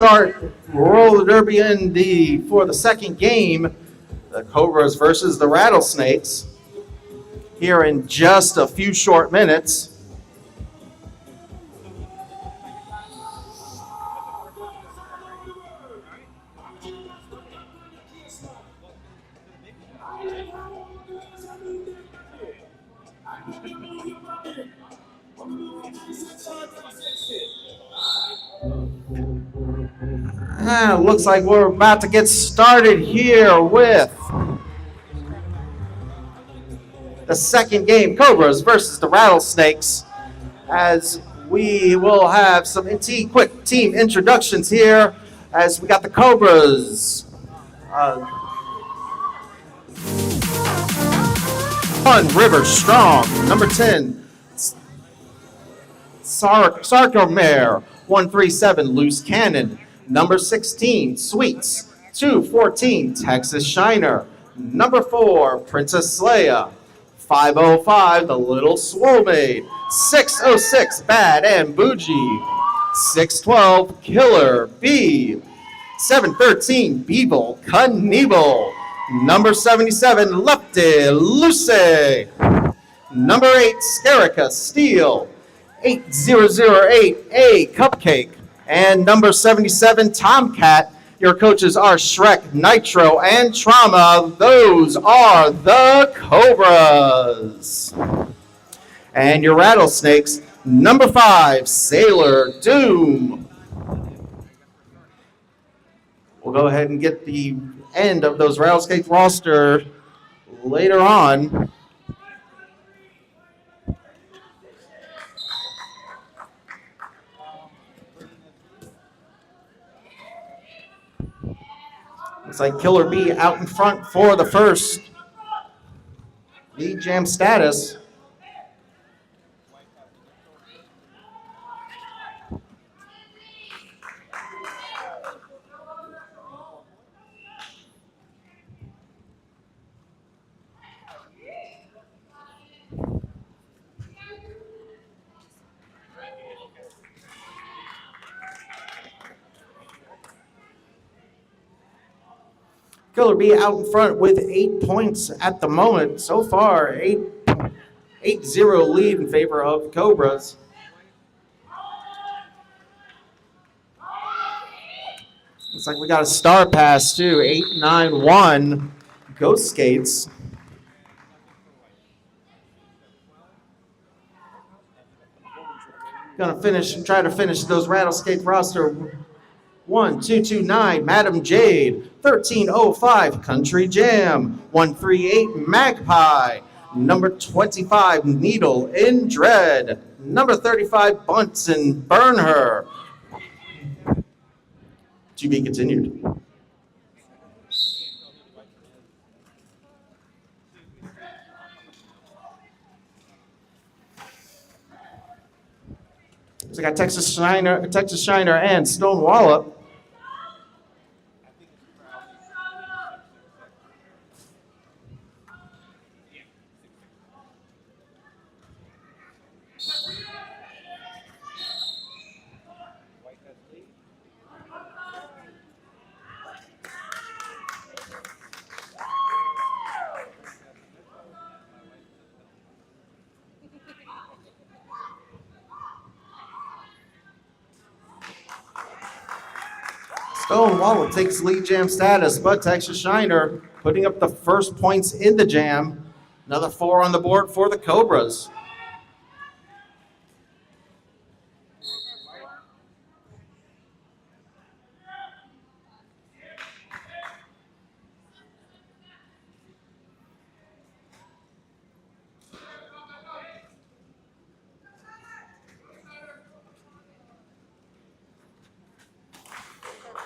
start roller derby for the second game, the Cobras versus the Rattlesnakes, here in just a few short minutes. Looks like we're about to get started here with the second game, Cobras versus the Rattlesnakes, as we will have some quick team introductions here, as we got the Cobras. One, River Strong. Number 10, Sarkomare. 137, Loose Cannon. Number 16, Sweets. 214, Texas Shiner. Number 4, Princess Leia. 505, The Little Swole Maid. 606, Bad and Bougie. 612, Killer B. 713, Beeble Knievel. Number 77, Lefty Lucy. Number 8, Scarica Steel. 8008A Cupcake. And number 77, Tomcat. Your coaches are Shrek, Nitro, and Trauma. Those are the Cobras. And your Rattlesnakes, number 5, Sailor Doom. We'll go ahead and get the end of those Rattlesnake roster later on. Looks like Killer B out in front for the first lead jam status. Killer B out in front with 8 points at the moment. So far, 8-0 lead in favor of Cobras. Looks like we got a star pass too, 891 Ghost Skates. Gonna try to finish those Rattlesnake roster. 1229, Madam Jade. 1305, Country Jam. 138, Magpie. Number 25, Needle in Dread. Number 35, Bunsen Burn Her. To be continued. So we got Texas Shiner, and Stone Wallop. Stone Wallop takes lead jam status, but Texas Shiner putting up the first points in the jam. Another 4 on the board for the Cobras.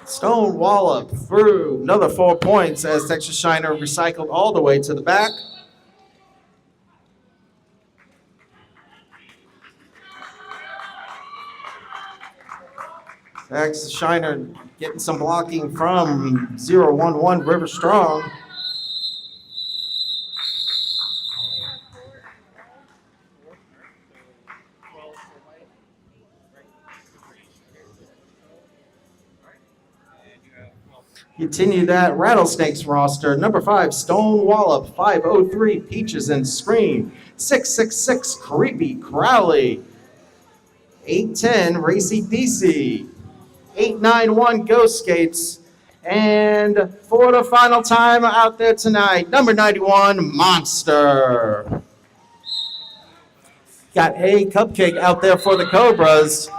Stone Wallop through another 4 points as Texas Shiner recycled all the way to the back. Texas Shiner getting some blocking from 011 River Strong. Continue that Rattlesnakes roster. Number 5, Stone Wallop. 503, Peaches and Scream. 666, Creepy Crowley. 810, Racy DC. 891, Ghost Skates. And for the final time out there tonight, number 91, Monster. Got a cupcake out there for the Cobras.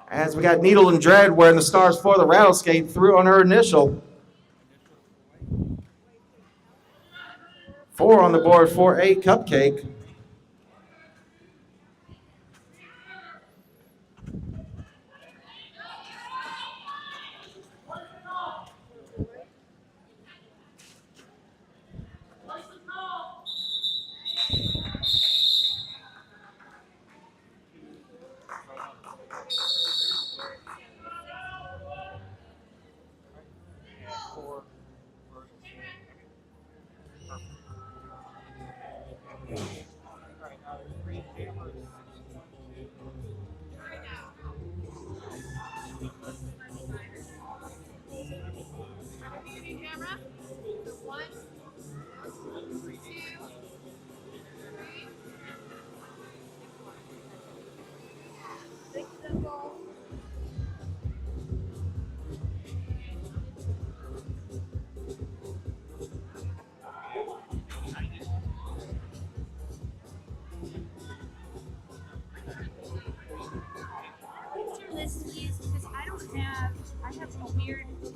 As we got Needle and Dread wearing the stars for the Rattlesnake through on her initial. 4 on the board for a cupcake.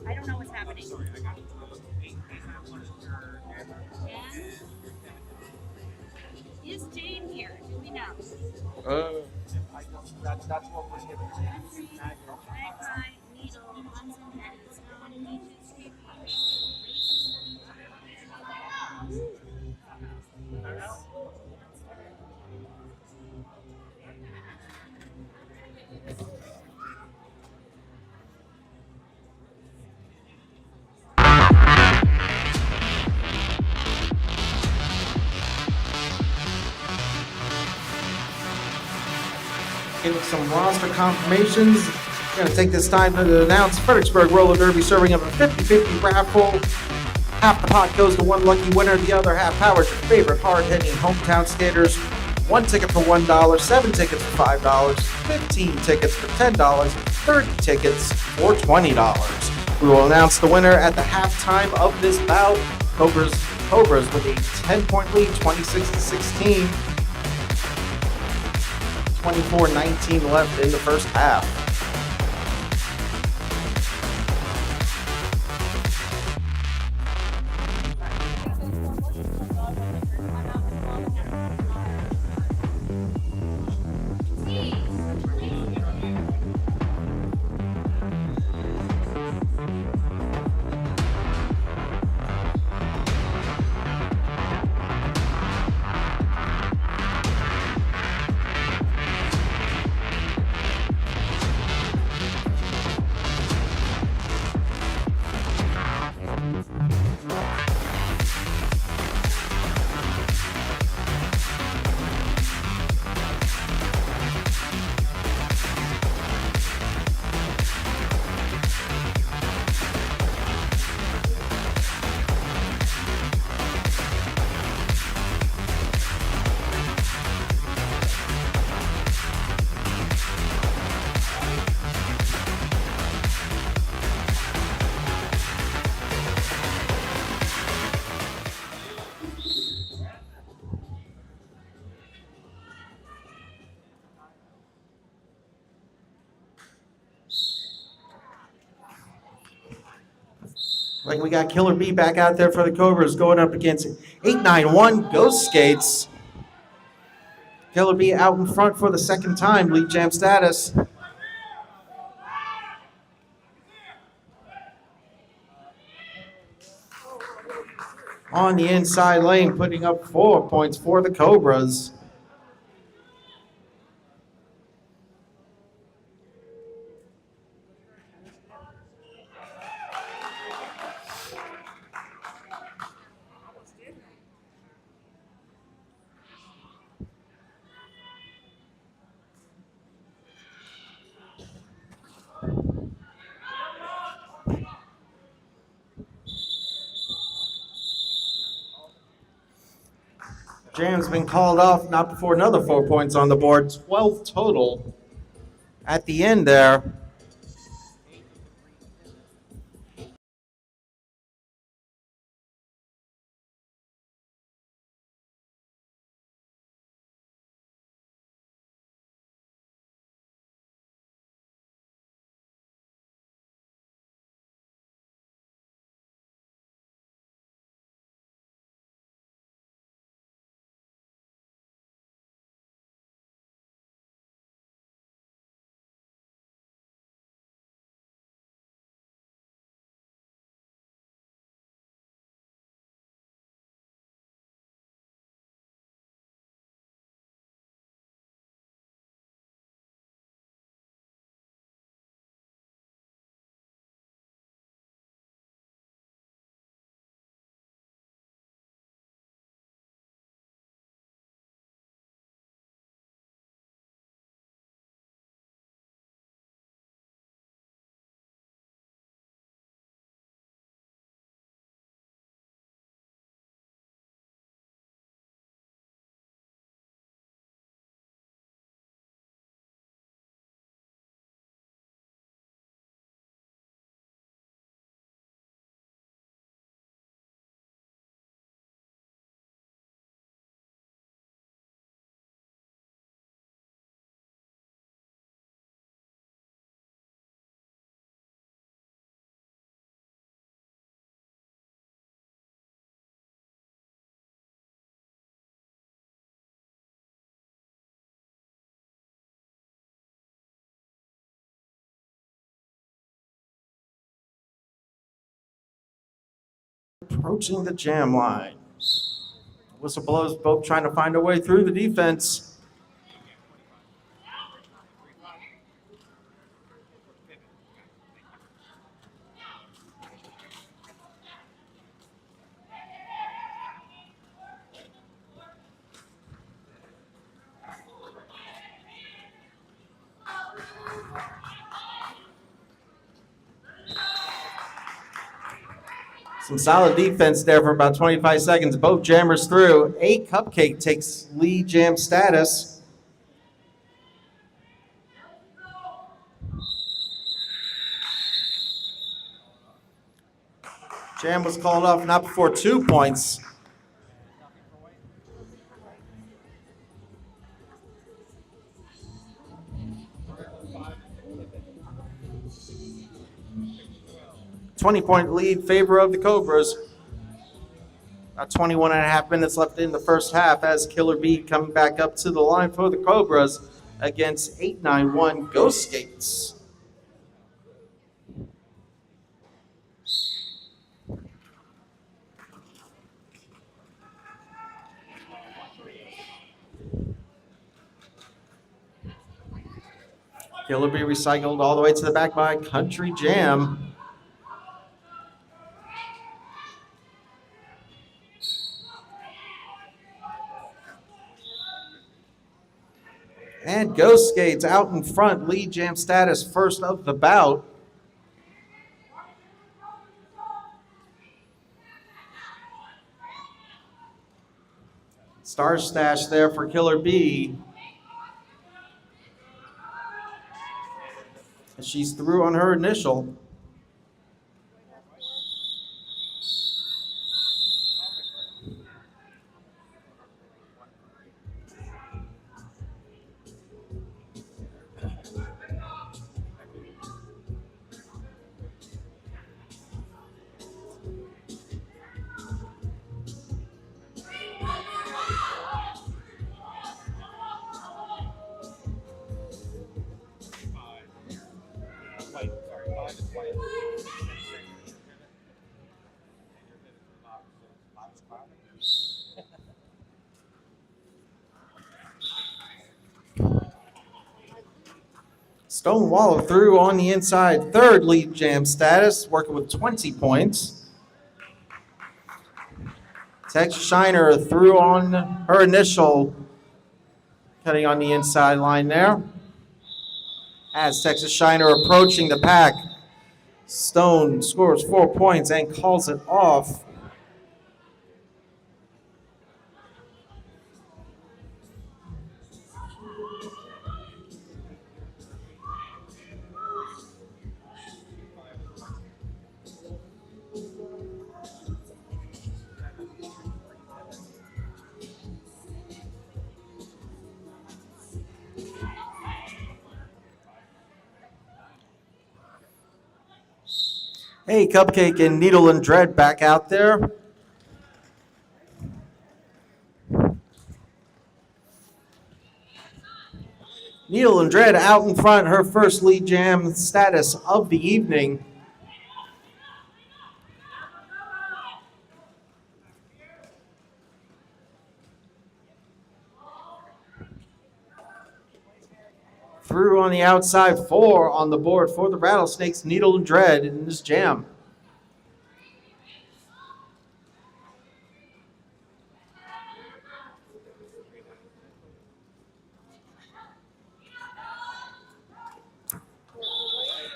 I don't know what's happening. Is Jane here? Do we know? That's what we're given. Magpie, Needle, Munson, Stone, Peaches, Getting some roster confirmations. Going to take this time to announce Fredericksburg Roller Derby serving up a 50-50 raffle. Half the pot goes to one lucky winner. The other half powers your favorite hard-hitting hometown skaters. 1 ticket for $1, 7 tickets for $5, 15 tickets for $10, 30 tickets for $20. We will announce the winner at the halftime of this bout. Cobras with a 10-point lead, 26-16. 24-19 left in the first half. Like we got Killer B back out there for the Cobras going up against 891 Ghost Skates. Killer B out in front for the second time, lead jam status. On the inside lane, putting up 4 points for the Cobras. Jam's been called off, not before another 4 points on the board. 12 total at the end there. Approaching the jam line. Whistle blows, both trying to find a way through the defense. Some solid defense there for about 25 seconds. Both jammers through. A Cupcake takes lead jam status. Jam was called off not before 2 points. .20 lead favor of the Cobras. About 21 and a half minutes left in the first half as Killer Bee coming back up to the line for the Cobras against 891 Ghost Skates. Killer Bee recycled all the way to the back by Country Jam. And Ghost Skates out in front, lead jam status first of the bout. Star stash there for Killer Bee. She's through on her initial. Stonewall through on the inside, third lead jam status, working with 20 points. Texas Shiner through on her initial, cutting on the inside line there. As Texas Shiner approaching the pack, Stone scores 4 points and calls it off. Hey, Cupcake and Needle and Dread back out there. Needle and Dread out in front, her first lead jam status of the evening. Through on the outside, 4 on the board for the Rattlesnakes, Needle and Dread in this jam.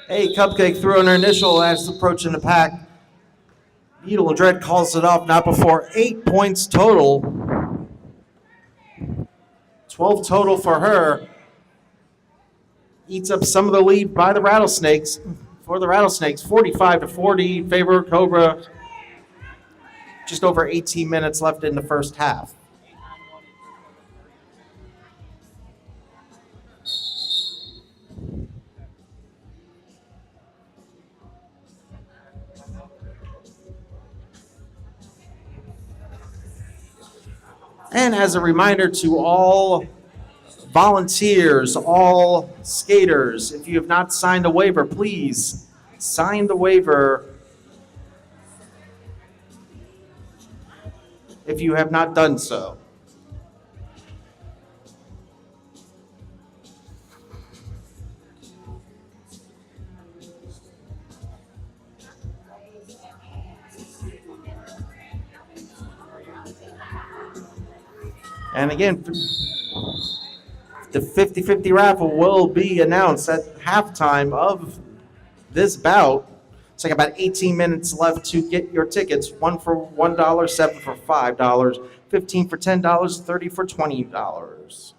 Hey, Cupcake threw on her initial as approaching the pack. Needle and Dread calls it off, not before 8 points total. 12 total for her. Eats up some of the lead by the Rattlesnakes. For the Rattlesnakes, 45-40 in favor of Cobra. Just over 18 minutes left in the first half. And as a reminder to all volunteers, all skaters, if you have not signed a waiver, please sign the waiver if you have not done so. And again, the 50-50 raffle will be announced at halftime of this bout. It's like about 18 minutes left to get your tickets. 1 for $1, 7 for $5, 15 for $10, 30 for $20.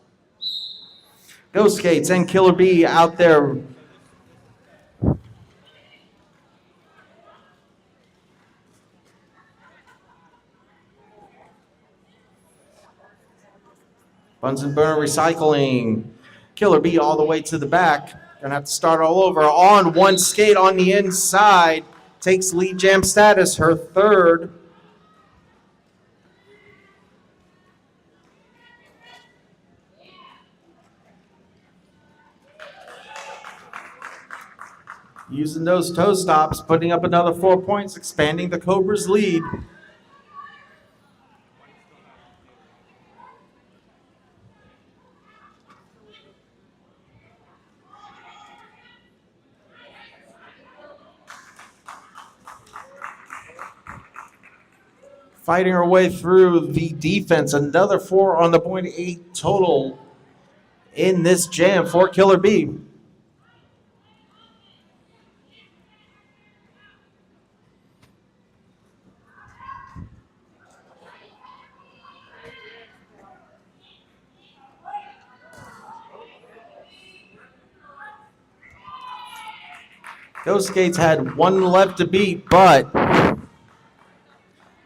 Go Skates and Killer B out there. Bunsen Burner Recycling. Killer B all the way to the back. Gonna have to start all over. On one skate on the inside. Takes lead jam status, her third. Using those toe stops, putting up another 4 points, expanding the Cobras' lead. Fighting her way through the defense. Another 4 on the board, 8 total in this jam for Killer B. Ghost Skates had 1 left to beat, but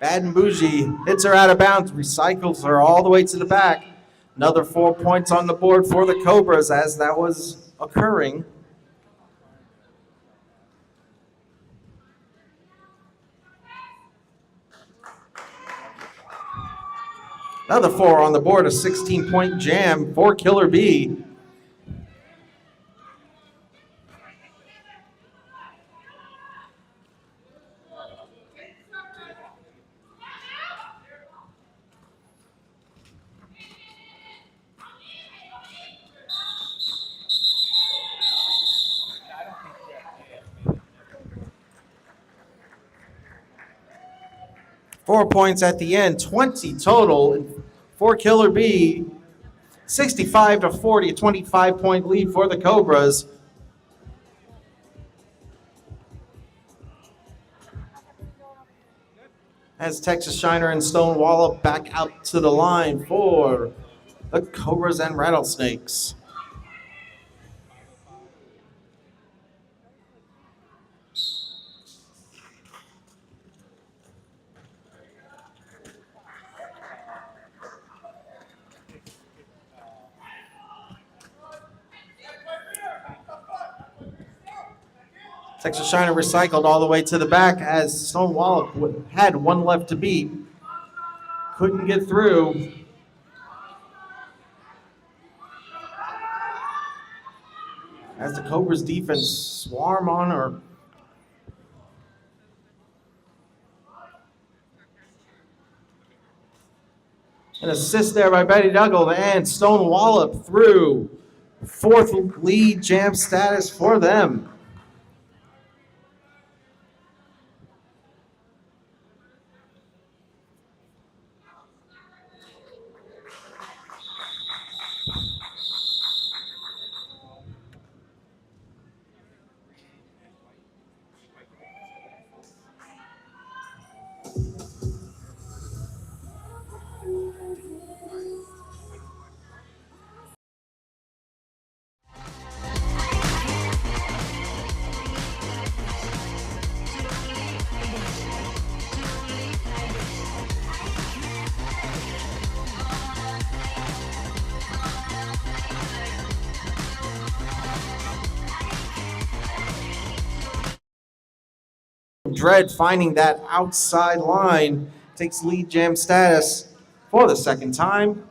Bad and Bougie hits her out of bounds, recycles her all the way to the back. Another 4 points on the board for the Cobras as that was occurring. Another 4 on the board, a 16-point jam for Killer B. Four points at the end, 20 total for Killer B. 65-40, a 25-point lead for the Cobras. As Texas Shiner and Stonewall back out to the line for the Cobras and Rattlesnakes. Texas Shiner recycled all the way to the back as Stone Wallop had one left to beat. Couldn't get through. As the Cobras defense swarm on her. An assist there by Betty Duggle, and Stone Wallop through. Fourth lead jam status for them. Dread finding that outside line, takes lead jam status for the second time.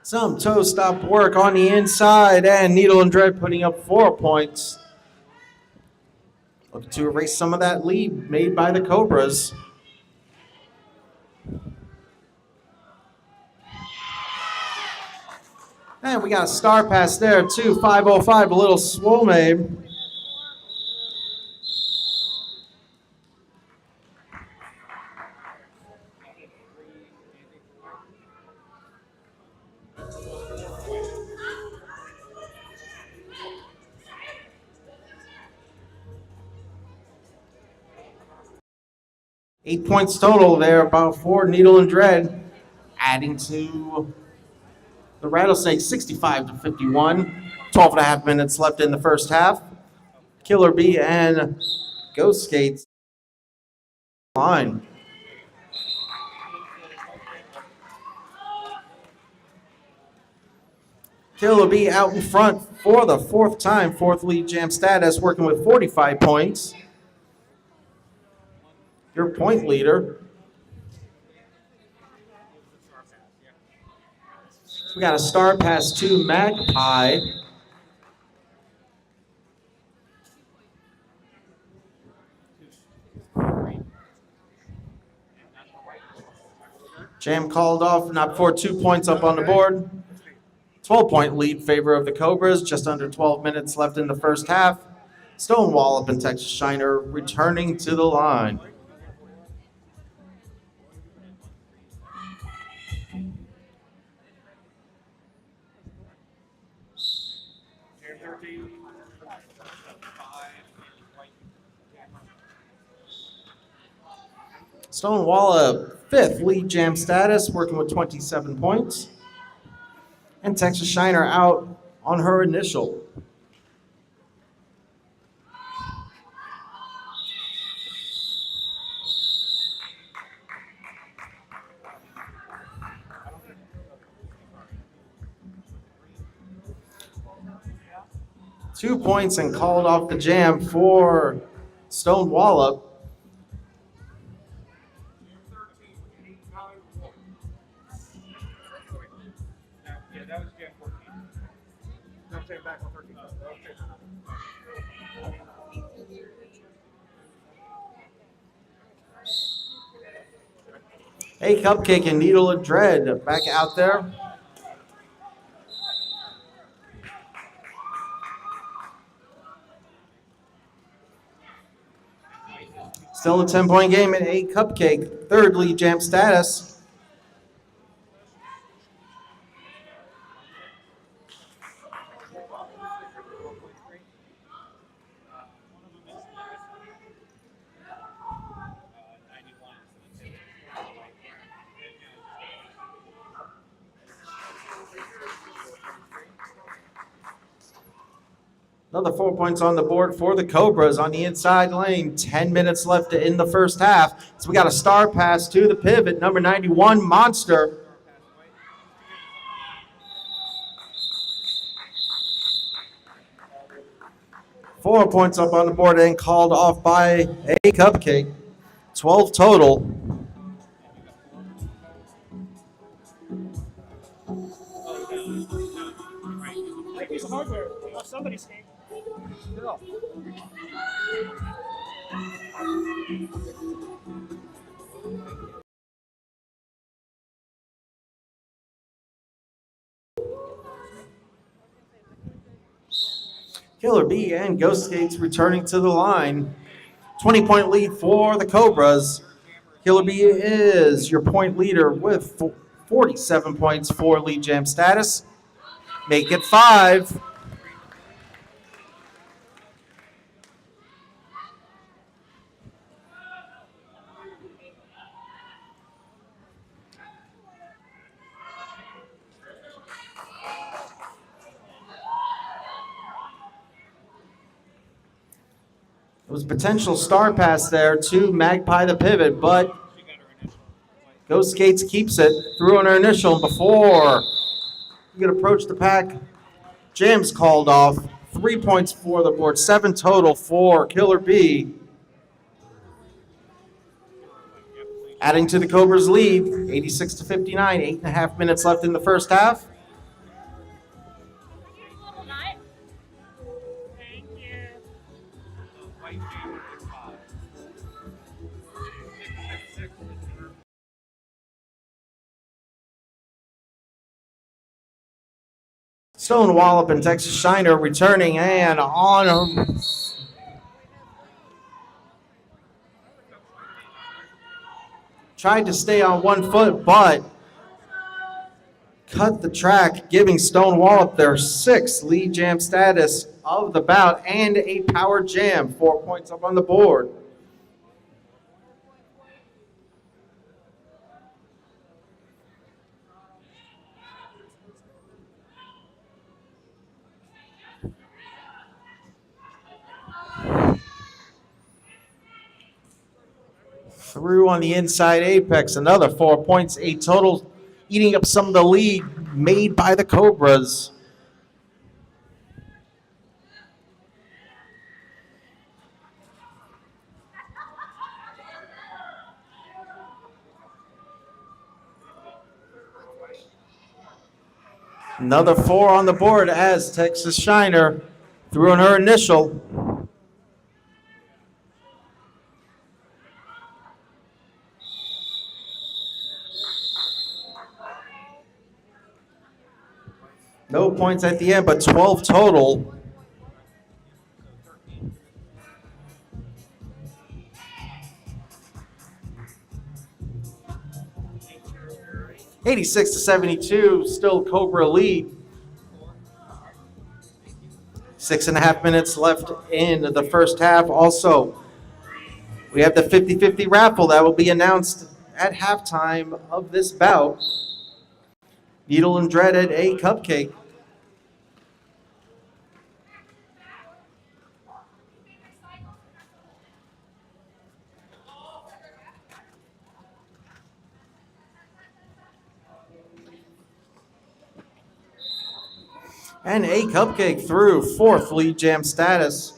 Some toe stop work on the inside, and Needle and Dread putting up 4 points. Looking to erase some of that lead made by the Cobras. And we got a star pass there too, 505, a little swole made. Eight points total there, about 4 Needle and Dread, adding to the Rattlesnakes 65-51. 12 and a half minutes left in the first half. Killer Bee and Ghost Skates line. Killer Bee out in front for the fourth time, fourth lead jam status, working with 45 points. Your point leader. We got a star pass to Magpie. Jam called off, not before 2 points up on the board. 12-point lead favor of the Cobras, just under 12 minutes left in the first half. Stone Wallop and Texas Shiner returning to the line. Stone Wallop, fifth lead jam status, working with 27 points. And Texas Shiner out on her initial. Two points and called off the jam for Stone Wallop. Hey, Cupcake and Needle of Dread back out there. Still a 10-point game at A Cupcake, third lead jam status. Another 4 points on the board for the Cobras on the inside lane. 10 minutes left in the first half. So we got a star pass to the pivot, number 91, Monster. Four points up on the board and called off by a Cupcake. 12 total. Piece of hardware. Somebody's name. Girl. Killer Bee and Ghost Skates returning to the line. 20-point lead for the Cobras. Killer Bee is your point leader with 47 points for lead jam status. Make it 5. It was a potential star pass there to Magpie the pivot, but Ghost Skates keeps it. Threw on her initial before you could approach the pack. Jam's called off. 3 points for the board. 7 total for Killer Bee. Adding to the Cobras' lead, 86-59. 8.5 minutes left in the first half. Thank you. Stone Wallop and Texas Shiner returning and on them. Tried to stay on 1 foot, but cut the track, giving Stone Wallop their 6th lead jam status of the bout and a power jam. 4 points up on the board. Through on the inside apex, another 4 points, 8 total, eating up some of the lead made by the Cobras. Another 4 on the board as Texas Shiner threw on her initial. No points at the end, but 12 total. (86-72), still Cobra lead. 6.5 minutes left in the first half. Also, we have the 50-50 raffle that will be announced at halftime of this bout. Needle and dreaded a Cupcake. And a Cupcake through 4th lead jam status.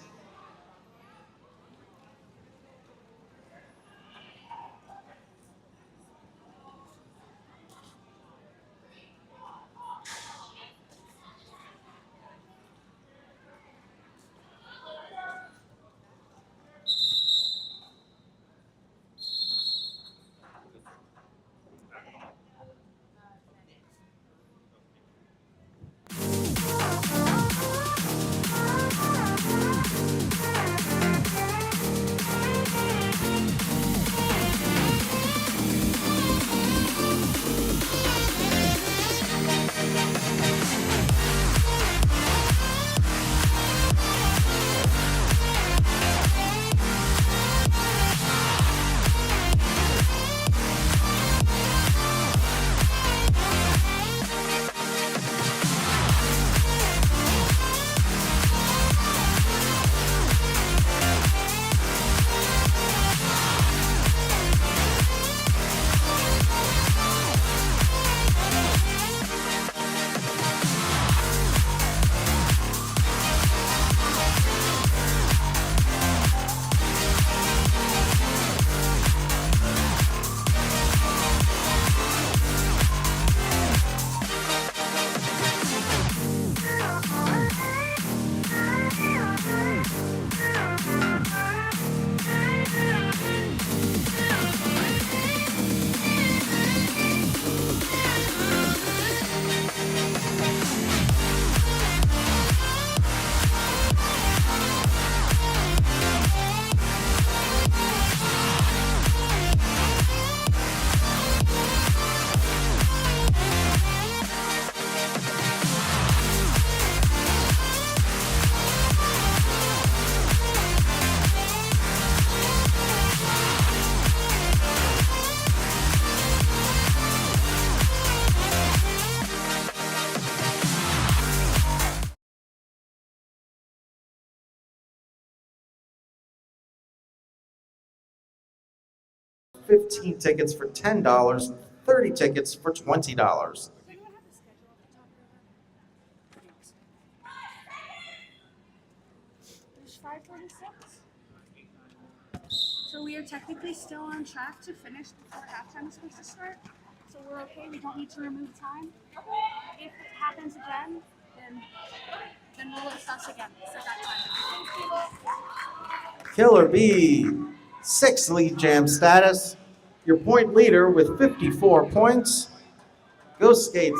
15 tickets for $10, 30 tickets for $20. There's 5:46. So we are technically still on track to finish before halftime is supposed to start. So we're okay. We don't need to remove time. If it happens again, then we'll assess again at that time. Killer Bee, 6th lead jam status. Your point leader with 54 points. Ghost Skates.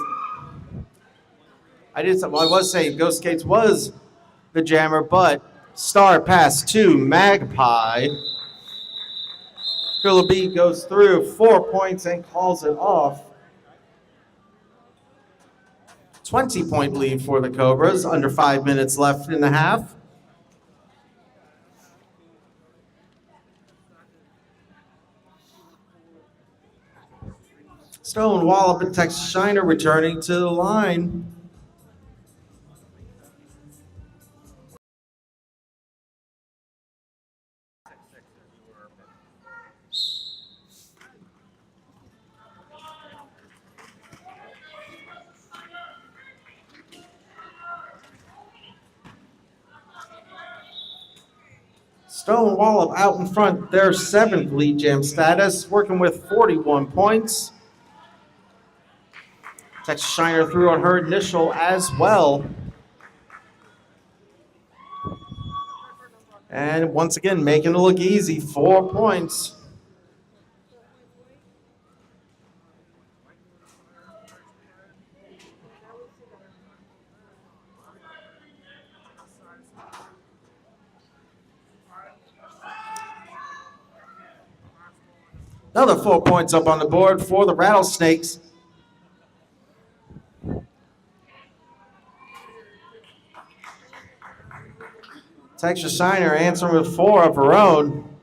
I was saying Ghost Skates was the jammer, but star pass to Magpie. Killer Bee goes through 4 points and calls it off. 20-point lead for the Cobras, under 5 minutes left in the half. Stone, Wallop, and Texas Shiner returning to the line. Stone Wallop out in front, their 7th lead jam status, working with 41 points. Texas Shiner threw on her initial as well. And once again, making it look easy, 4 points. Another 4 points up on the board for the Rattlesnakes. Texas Shiner answering with 4 of her own.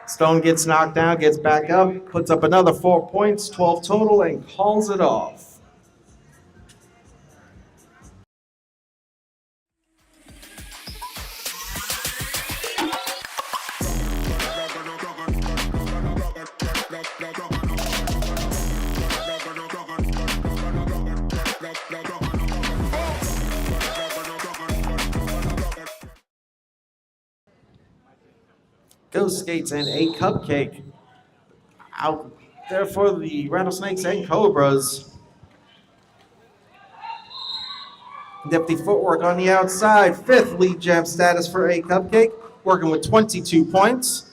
Stone gets knocked down, gets back up, puts up another 4 points, 12 total, and calls it off. Ghost Skates and a Cupcake out there for the Rattlesnakes and Cobras. Nifty footwork on the outside. 5th lead jam status for a Cupcake, working with 22 points.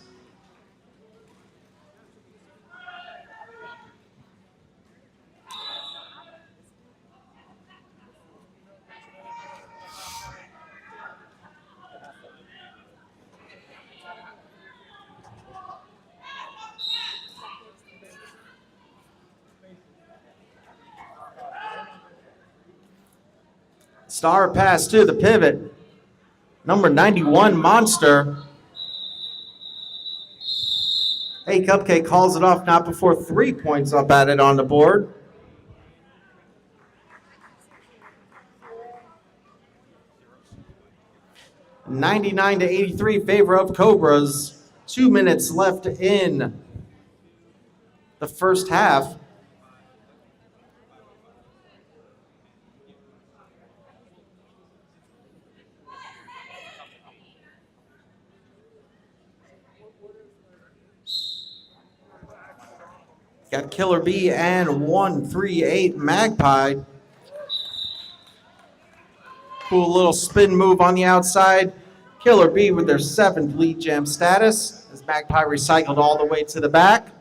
Star pass to the pivot. Number 91, Monster. Hey, Cupcake calls it off not before 3 points up at it on the board. $99-83 favor of Cobras. 2 minutes left in the first half. Got Killer Bee and 138 Magpie. Cool little spin move on the outside. Killer Bee with their 7th lead jam status as Magpie recycled all the way to the back.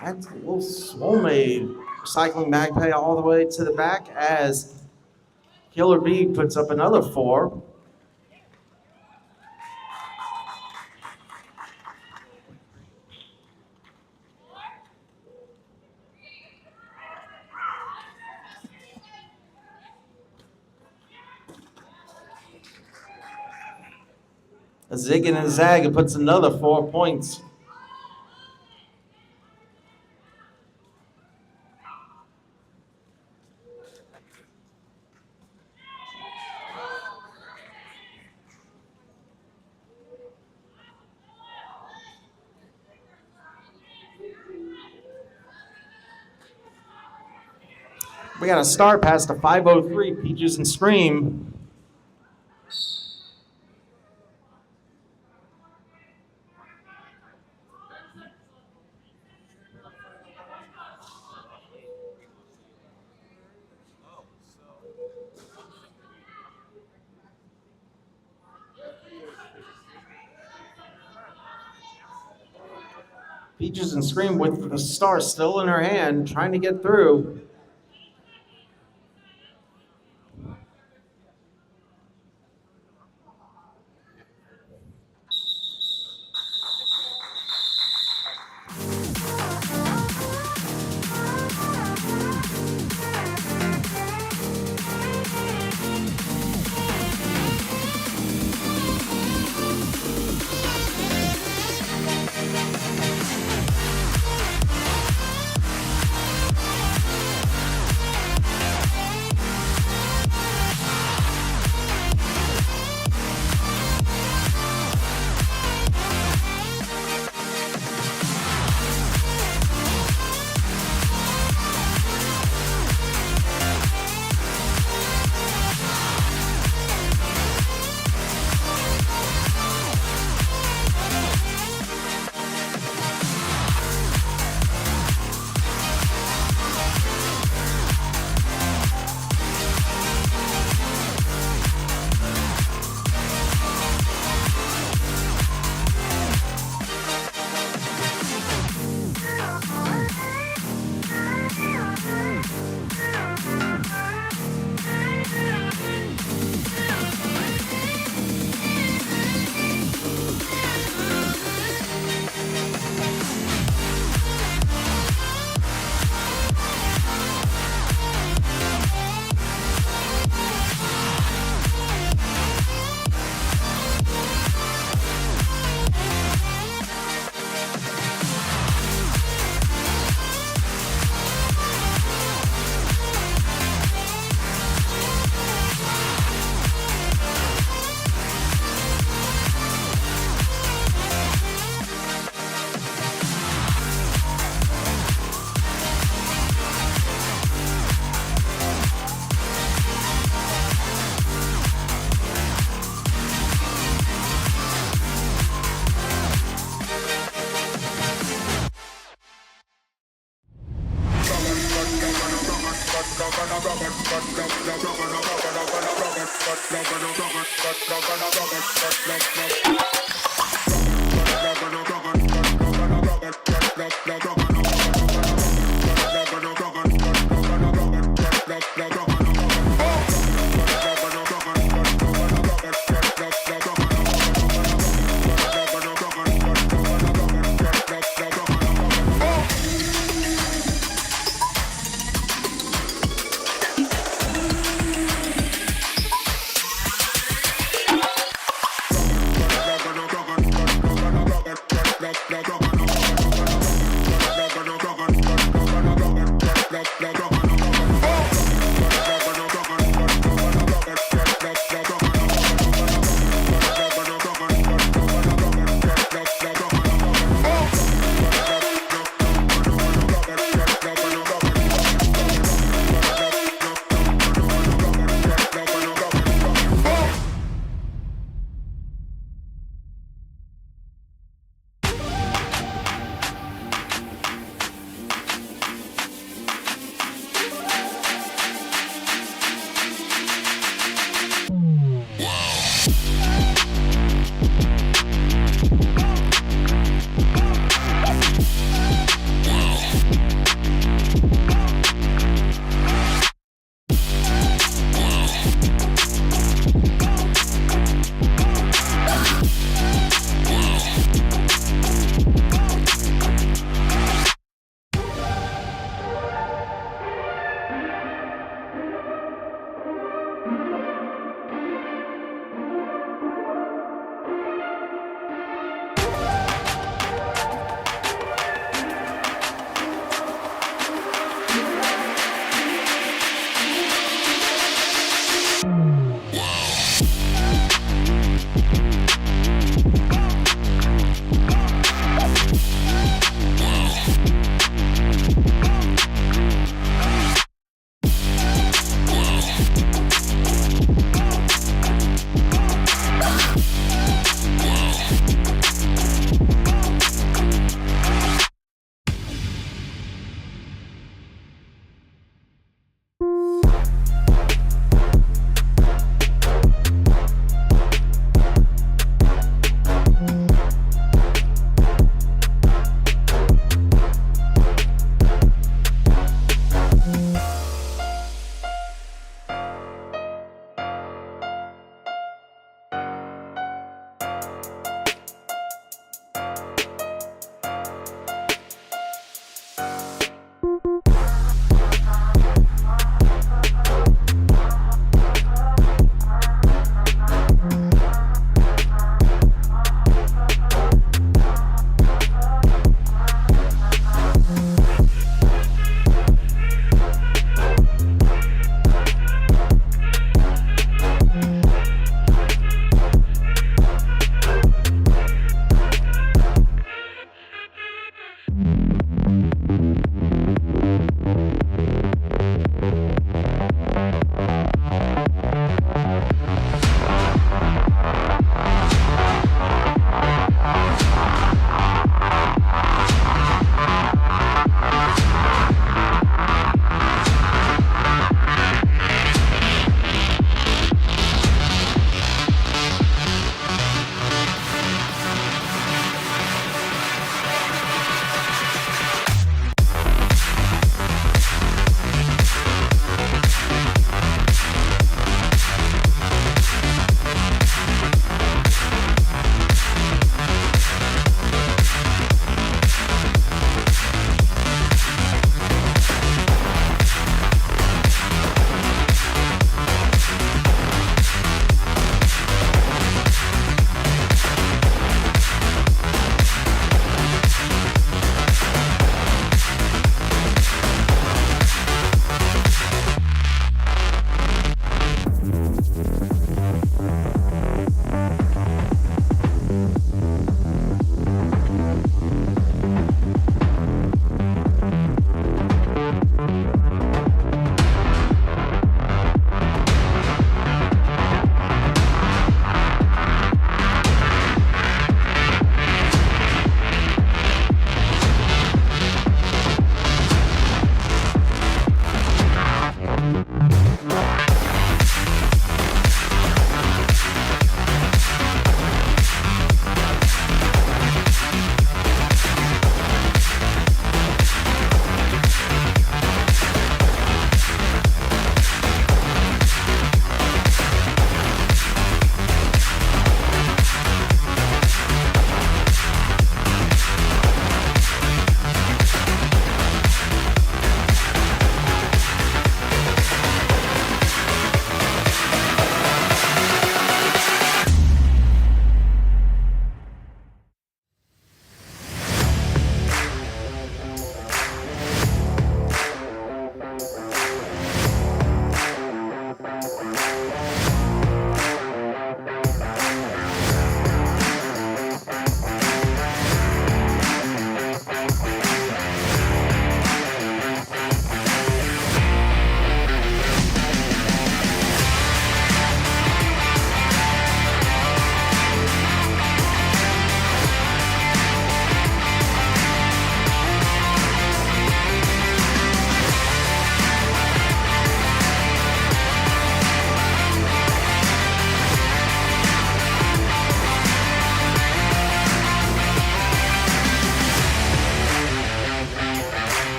That's a little soulmate recycling Magpie all the way to the back as Killer Bee puts up another 4. A zig and a zag, it puts another 4 points. We got a start past the 5:03, Peaches and Scream. Peaches and Scream with the star still in her hand, trying to get through.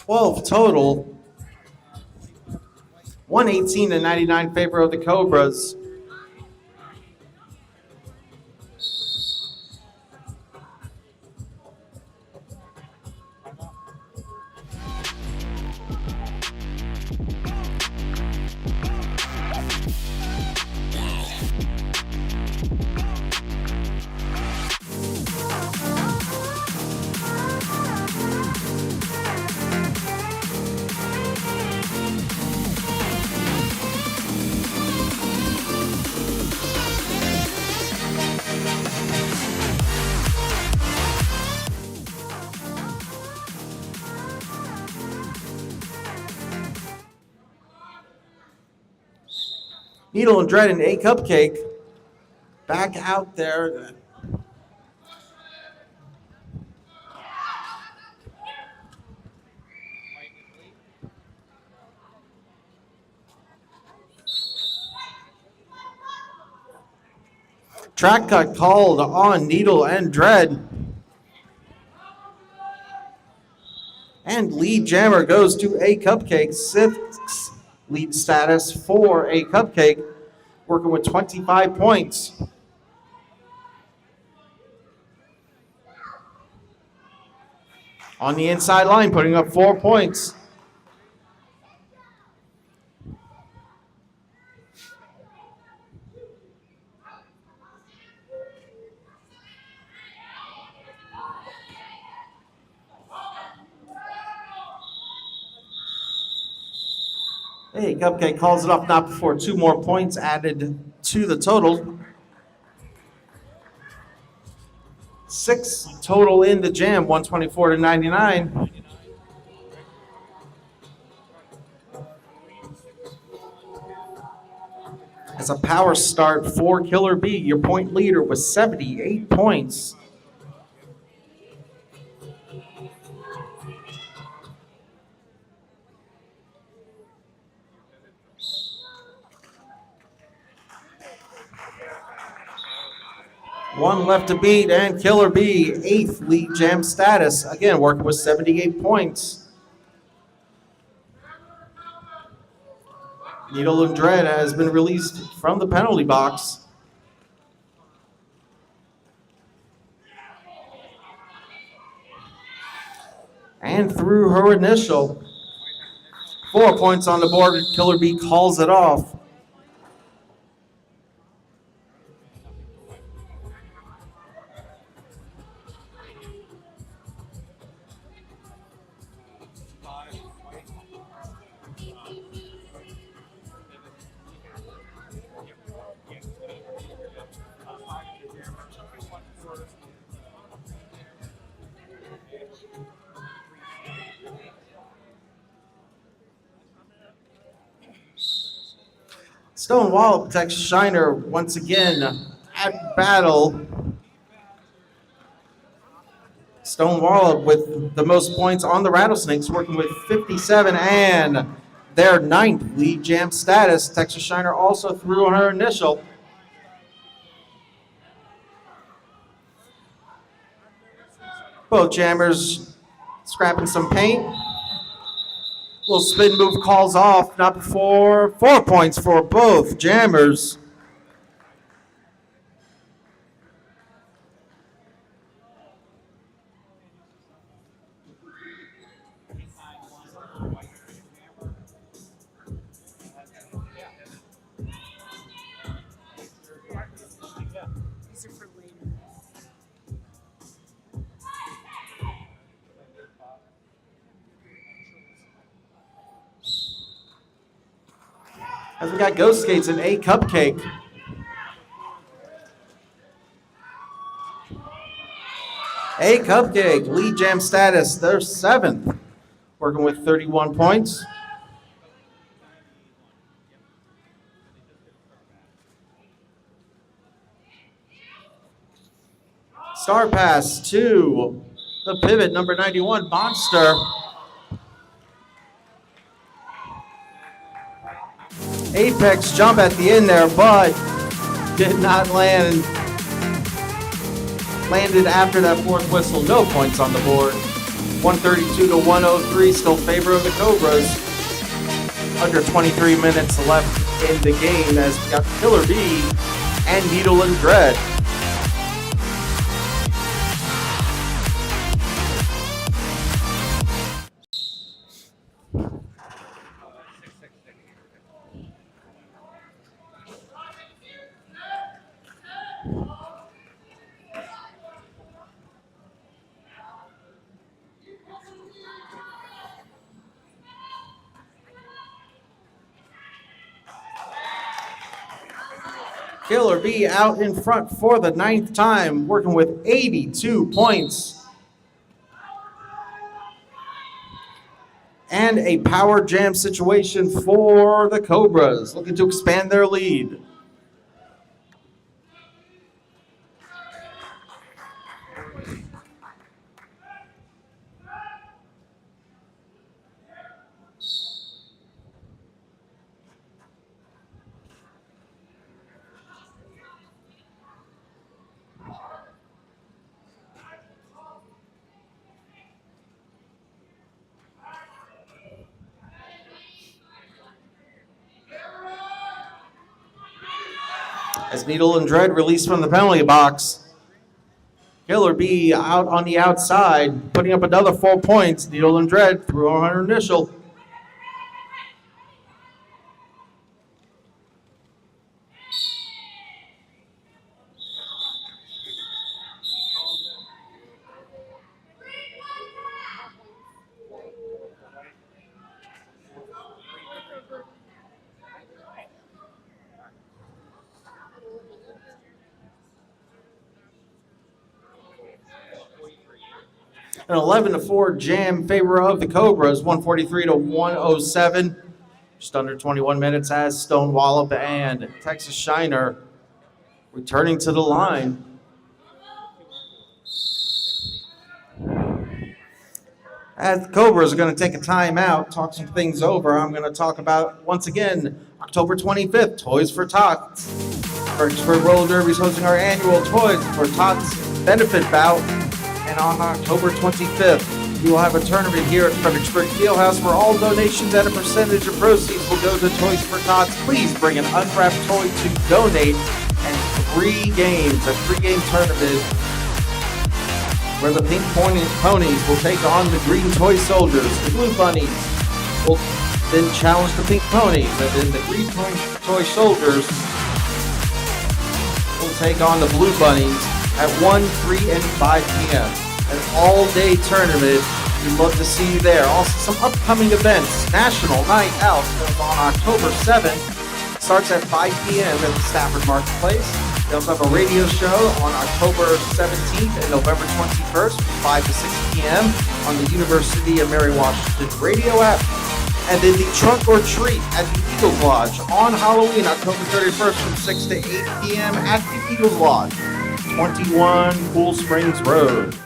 12 total. 118 to 99 favor of the Cobras. Needle and Dread and A Cupcake back out there. Track cut called on Needle and Dread. And lead jammer goes to A Cupcake. 6 lead status for A Cupcake, working with 25 points. On the inside line, putting up 4 points. Hey, Cupcake calls it off not before 2 more points added to the total. 6 total in the jam, 124 to 99. As a power start for Killer B, your point leader with 78 points. One left to beat, and Killer B, 8th league jam status. Again, working with 78 points. Needle and Dread has been released from the penalty box. And through her initial. 4 points on the board, Killer B calls it off. Stonewall Texas Shiner once again at battle. Stonewall with the most points on the Rattlesnakes, working with 57 and their 9th league jam status. Texas Shiner also threw on her initial. Both jammers scrapping some paint. Little spin move calls off, not before 4 points for both jammers. As we got Ghost Skates and A Cupcake. A Cupcake, lead jam status, they're 7th, working with 31 points. Star pass to the pivot, number 91, Monster. Apex jump at the end there, but did not land. Landed after that 4th whistle. No points on the board 132 to 103, still favor of the Cobras. Under 23 minutes left in the game as we got Killer B and Needle and Dread. Killer B out in front for the 9th time, working with 82 points. And a power jam situation for the Cobras, looking to expand their lead. As Needle and Dread released from the penalty box. Killer B out on the outside, putting up another 4 points. Needle and Dread threw on her initial. An 11-4 jam in favor of the Cobras, 143 to 107. Just under 21 minutes as Stone Wallop and Texas Shiner returning to the line. As the Cobras are going to take a timeout, talk some things over, I'm going to talk about, once again, October 25th, Toys for Tots. Fredericksburg Roller Derby is hosting our annual Toys for Tots benefit bout. And on October 25th, we will have a tournament here at Fredericksburg Field House where all donations and a percentage of proceeds will go to Toys for Tots. Please bring an unwrapped toy to donate, and 3 games, a 3-game tournament where the pink ponies will take on the green toy soldiers. The blue bunnies will then challenge the pink ponies, and then the green toy soldiers will take on the blue bunnies at 1, 3, and 5 p.m. An all-day tournament. We'd love to see you there. Also, some upcoming events. National Night Out goes on October 7th. Starts at 5 p.m. at the Stafford Marketplace. We also have a radio show on October 17th and November 21st from 5 to 6 p.m. on the University of Mary Washington radio app. And then the Trunk or Treat at the Eagles Lodge on Halloween, October 31st from 6 to 8 p.m. at the Eagles Lodge, 21 Cool Springs Road.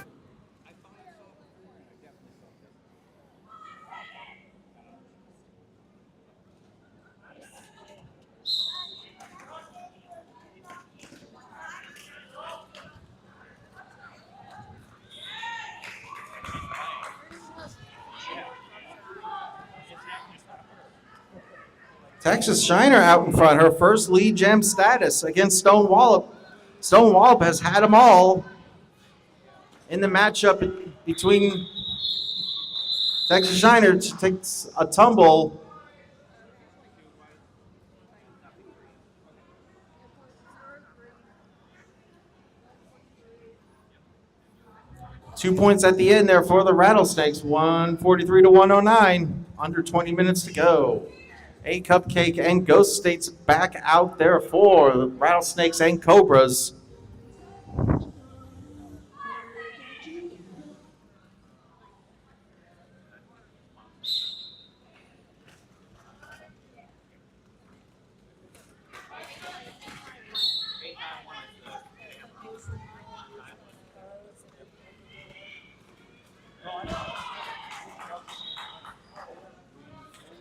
Texas Shiner out in front, her first lead gem status against Stone Wallop. Stone Wallop has had them all in the matchup between Texas Shiner. Takes a tumble. Two points at the end there for the Rattlesnakes, 143 to 109, under 20 minutes to go. A Cupcake and Ghost States back out there for the Rattlesnakes and Cobras.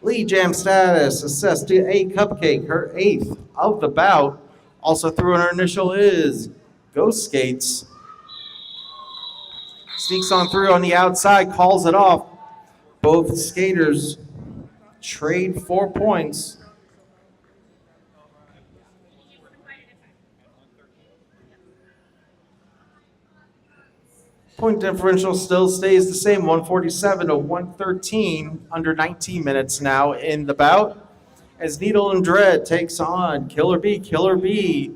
Lead jam status assessed to A Cupcake, her 8th of the bout. Also through her initial is Ghost Skates. Sneaks on through on the outside, calls it off. Both skaters trade 4 points. Point differential still stays the same, 147 to 113, under 19 minutes now in the bout. As Needle and Dread takes on Killer B. Killer B,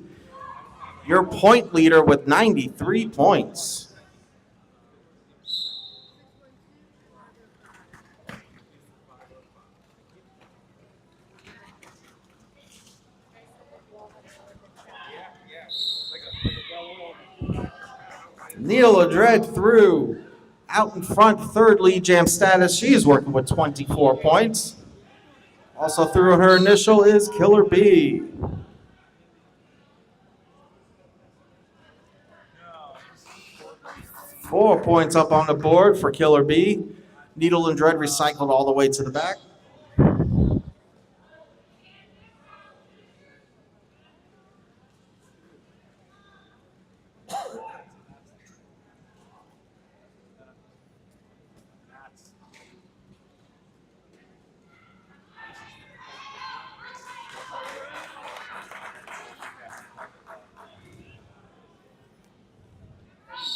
your point leader with 93 points. Needle and Dread through. Out in front, third lead jam status. She is working with 24 points. Also through her initial is Killer B. Four points up on the board for Killer B. Needle and Dread recycled all the way to the back.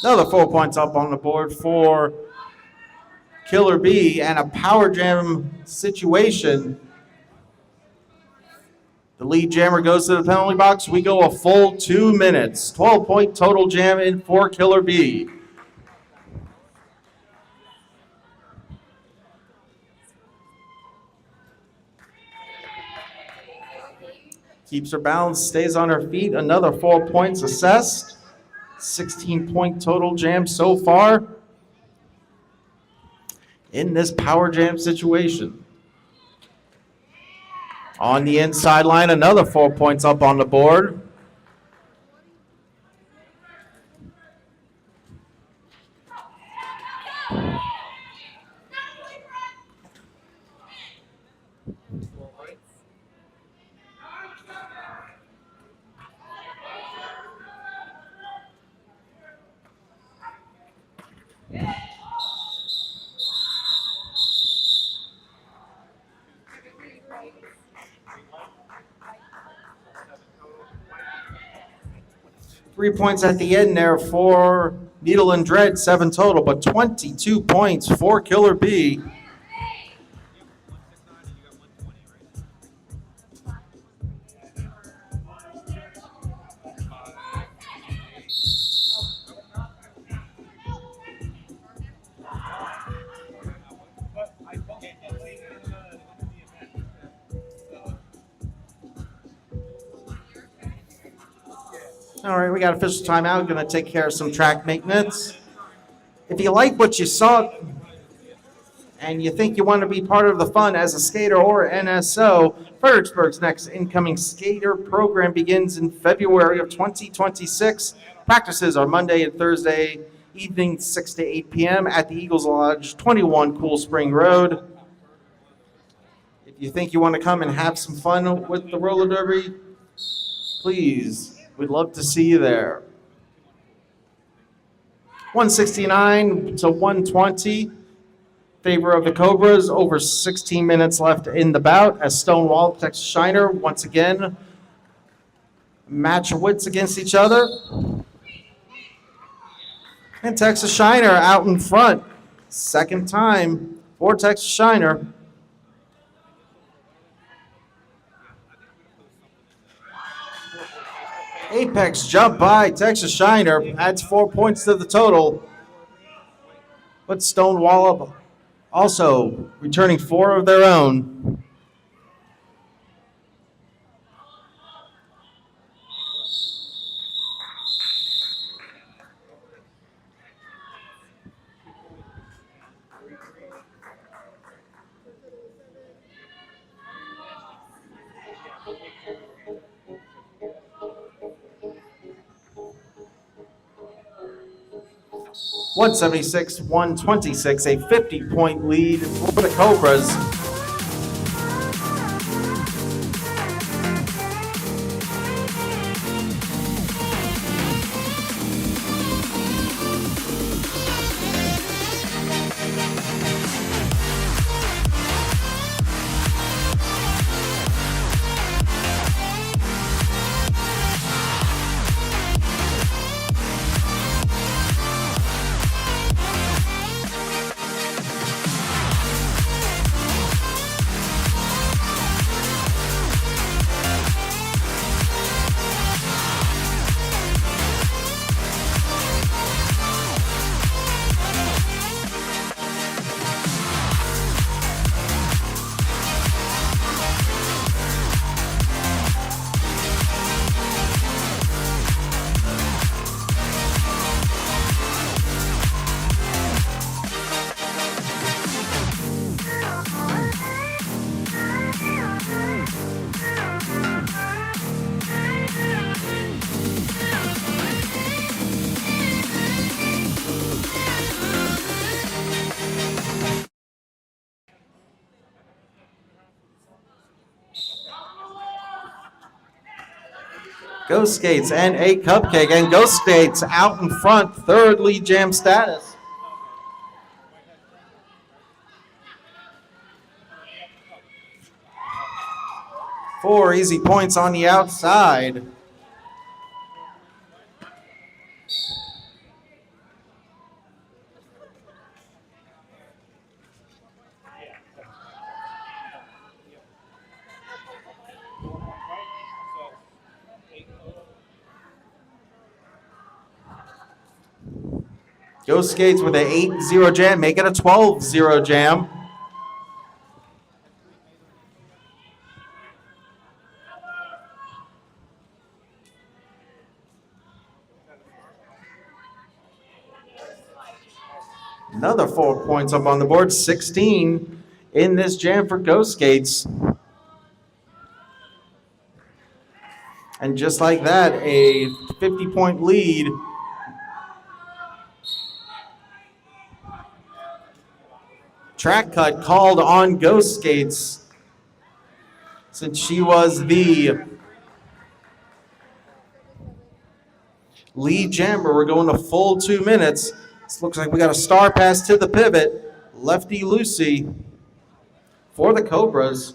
Another 4 points up on the board for Killer B, and a power jam situation. The lead jammer goes to the penalty box. We go a full 2 minutes. 12-point total jam in for Killer B. Keeps her balance, stays on her feet. Another 4 points assessed. 16-point total jam so far in this power jam situation. On the inside line, another 4 points up on the board. Three points at the end there for Needle and Dread, 7 total, but 22 points for Killer B. All right, we got official timeout. Going to take care of some track maintenance. If you like what you saw and you think you want to be part of the fun as a skater or NSO, Fredericksburg's next incoming skater program begins in February of 2026. Practices are Monday and Thursday evening, 6 to 8 p.m. at the Eagles Lodge, 21 Cool Spring Road. If you think you want to come and have some fun with the roller derby, please. We'd love to see you there. 169 to 120. Favor of the Cobras. Over 16 minutes left in the bout as Stonewall, Texas Shiner, once again, match wits against each other. And Texas Shiner out in front. Second time for Texas Shiner. Apex jump by Texas Shiner, adds 4 points to the total. But Stonewall also returning 4 of their own. .176, 126, a 50-point lead for the Cobras. Ghost Skates and a cupcake, and Ghost Skates out in front, third lead jam status. Four easy points on the outside. Ghost Skates with an 8-0 jam, make it a 12-0 jam. Another 4 points up on the board, 16 in this jam for Ghost Skates. And just like that, a 50-point lead. Track cut called on Ghost Skates since she was the lead jammer. We're going a full 2 minutes. This looks like we got a star pass to the pivot. Lefty Lucy for the Cobras.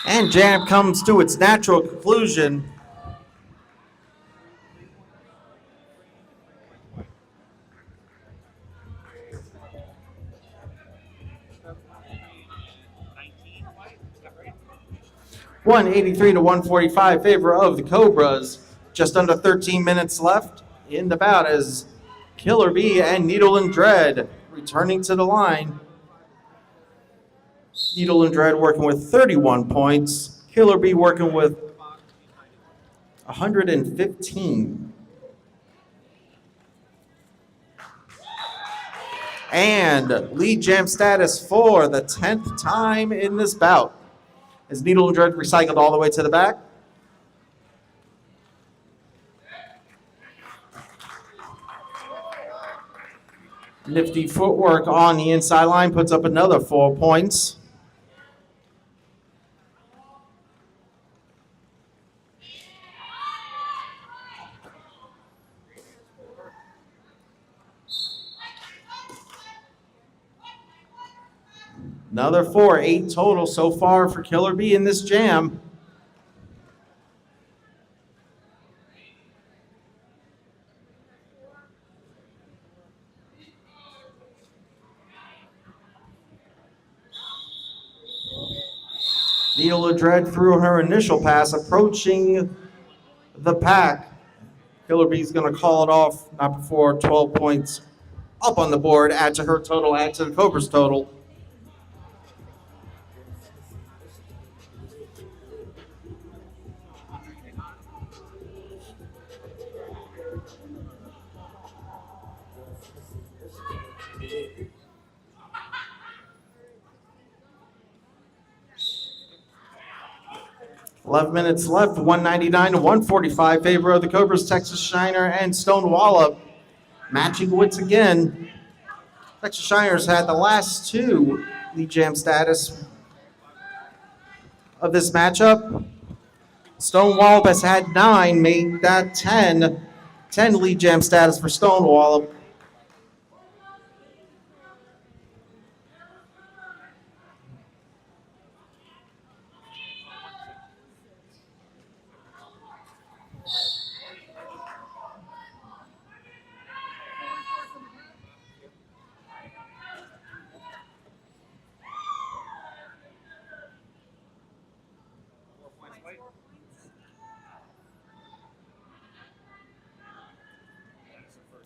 And jam comes to its natural conclusion. .183 to 145 favor of the Cobras. Just under 13 minutes left in the bout as Killer Bee and Needle and Dread returning to the line. Needle and Dread working with 31 points. Killer Bee working with 115. And lead jam status for the 10th time in this bout. Is Needle and Dread recycled all the way to the back? Nifty footwork on the inside line puts up another 4 points. Another 4, 8 total so far for Killer Bee in this jam. Needle of Dread threw her initial pass, approaching the pack. Killer Bee's going to call it off, not before 12 points up on the board, add to her total, add to the Cobras total. .11 minutes left, 199 to 145 favor of the Cobras. Texas Shiner and Stone Wallop matching wits again. Texas Shiners had the last 2 lead jam status of this matchup. Stone Wallop has had 9, made that 10. 10 lead jam status for Stone Wallop.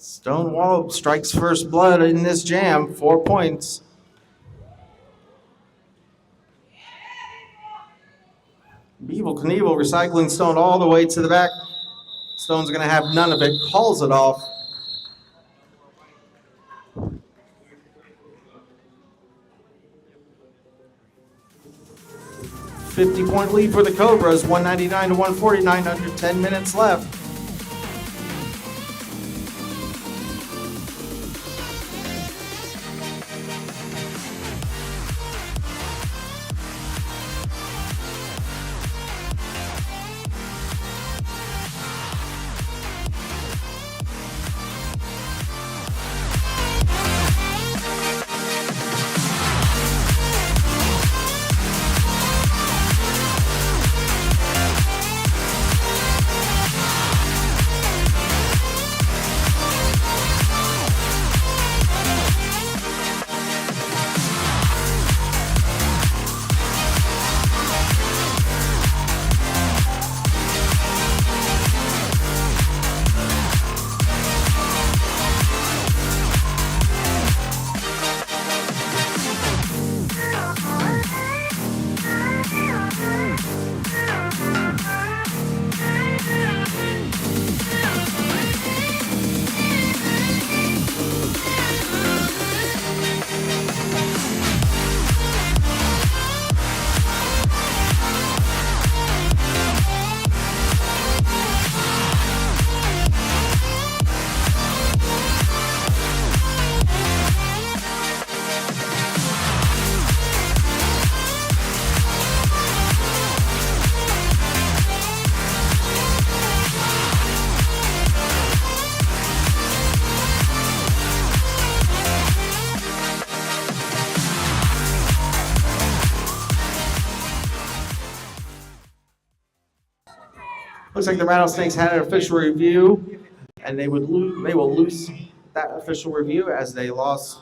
Stone Wallop strikes first blood in this jam, 4 points. Knievel recycling Stone all the way to the back. Stone's going to have none of it, calls it off. .50 lead for the Cobras, 199 to 149, under 10 minutes left. Looks like the Rattlesnakes had an official review, and they will lose that official review as they lost.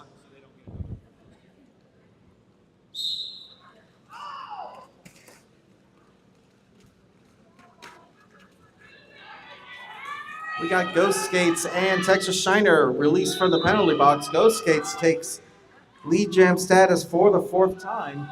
We got Ghost Skates and Texas Shiner released from the penalty box. Ghost Skates takes lead jam status for the 4th time.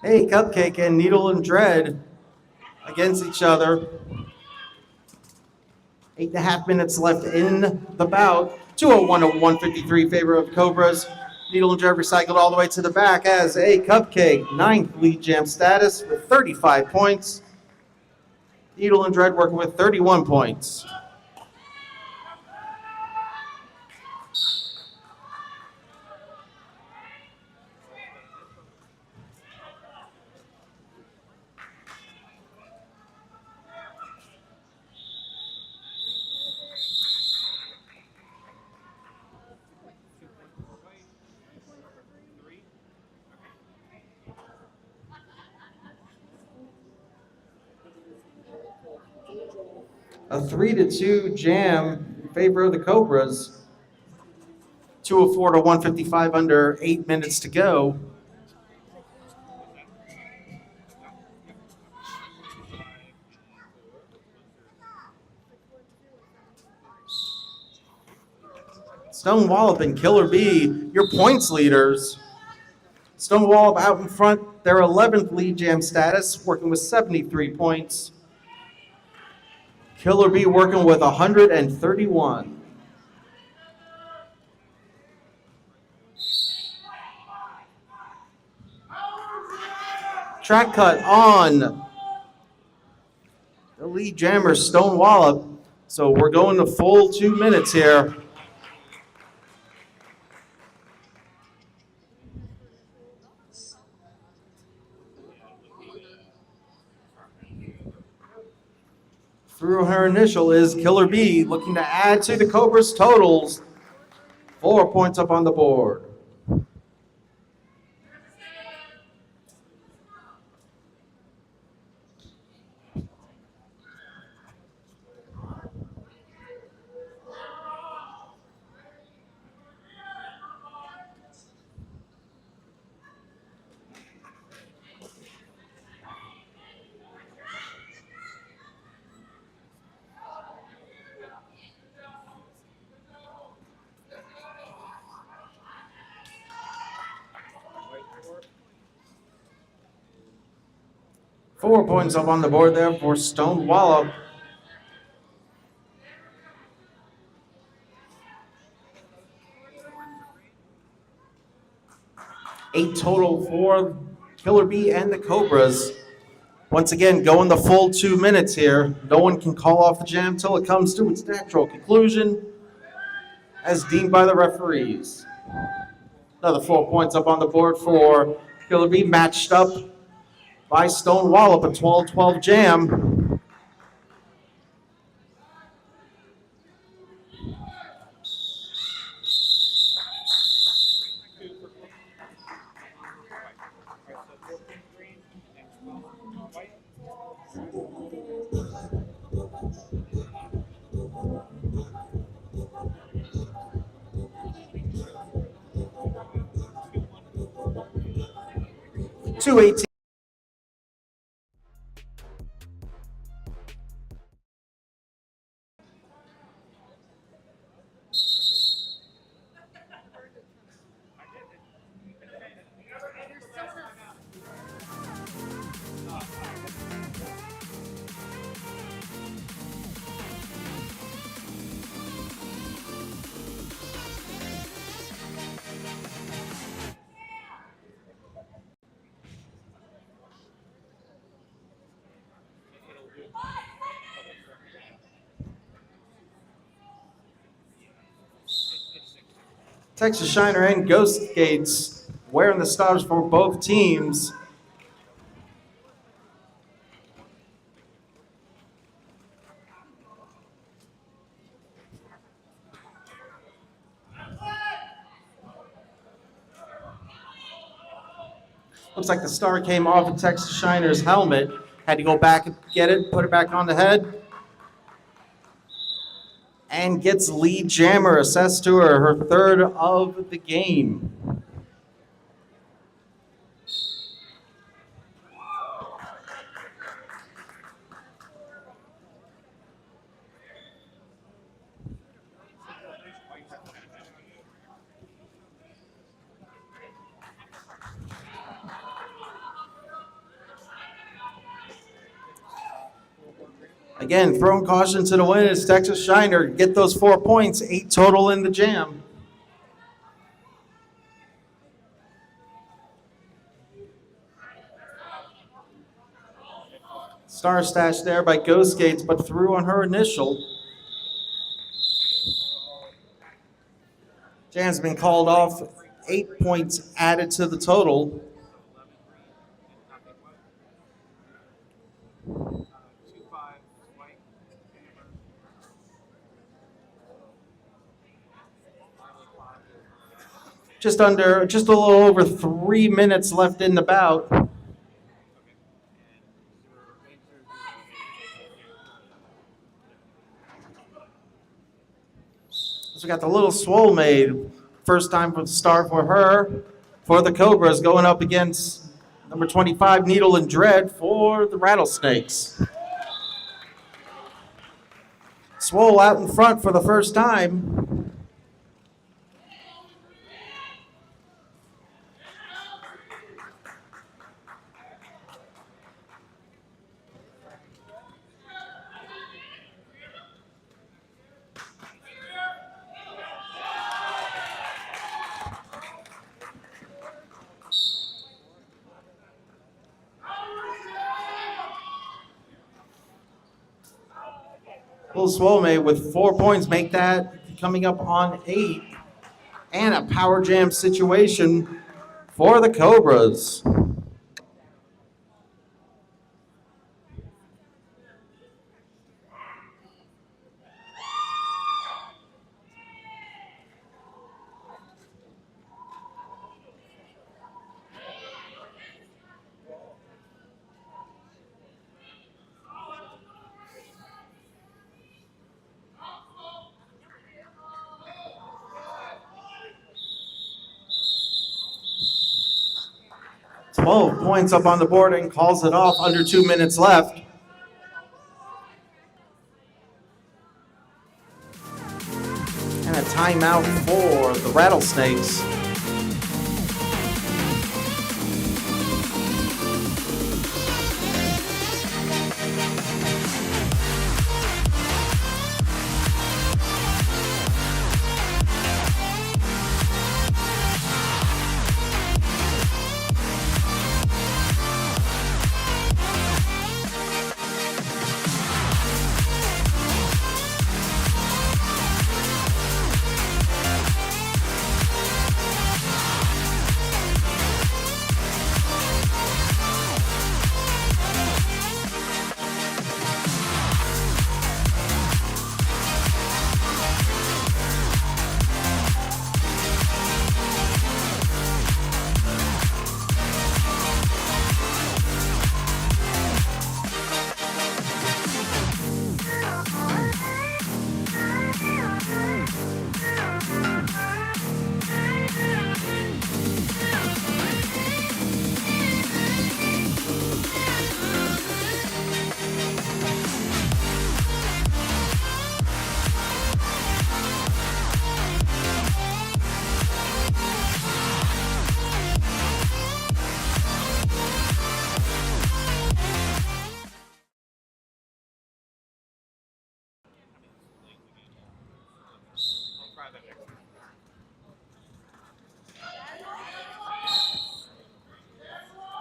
Hey, Cupcake and Needle and Dread against each other. 8.5 minutes left in the bout. 201 to 153 favor of Cobras. Needle and Dread recycled all the way to the back as a Cupcake, 9th lead jam status with 35 points. Needle and Dread working with 31 points. A 3-2 jam in favor of the Cobras. 204 to 155 under 8 minutes to go. Stone Wallop and Killer Bee, your points leaders. Stone Wallop out in front, their 11th lead jam status, working with 73 points. Killer Bee working with 131. Track cut on the lead jammer, Stone Wallop. So we're going to full 2 minutes here. Through her initial is Killer B, looking to add to the Cobras totals. 4 points up on the board. Four points up on the board there for Stone Wallop. Eight total for Killer B and the Cobras. Once again, going the full 2 minutes here. No one can call off the jam till it comes to its natural conclusion, as deemed by the referees. Another 4 points up on the board for Killer B, matched up by Stone Wallop, a 12-12 jam. Two 18. Texas Shiner and Ghost Gates wearing the stars for both teams. Looks like the star came off of Texas Shiner's helmet. Had to go back and get it, put it back on the head. And gets lead jammer assessed to her, her third of the game. Again, throwing caution to the wind is Texas Shiner. Get those 4 points, 8 total in the jam. Star stash there by Ghost Gates, but through on her initial. Jam's been called off, 8 points added to the total. Just a little over 3 minutes left in the bout. So we got the little swole made. First time for the start for her, for the Cobras, going up against number 25, Needle and Dread for the Rattlesnakes. Swole out in front for the first time. Little Swole with 4 points, make that coming up on 8. And a power jam situation for the Cobras. 12 points up on the board and calls it off. Under 2 minutes left. And a timeout for the Rattlesnakes.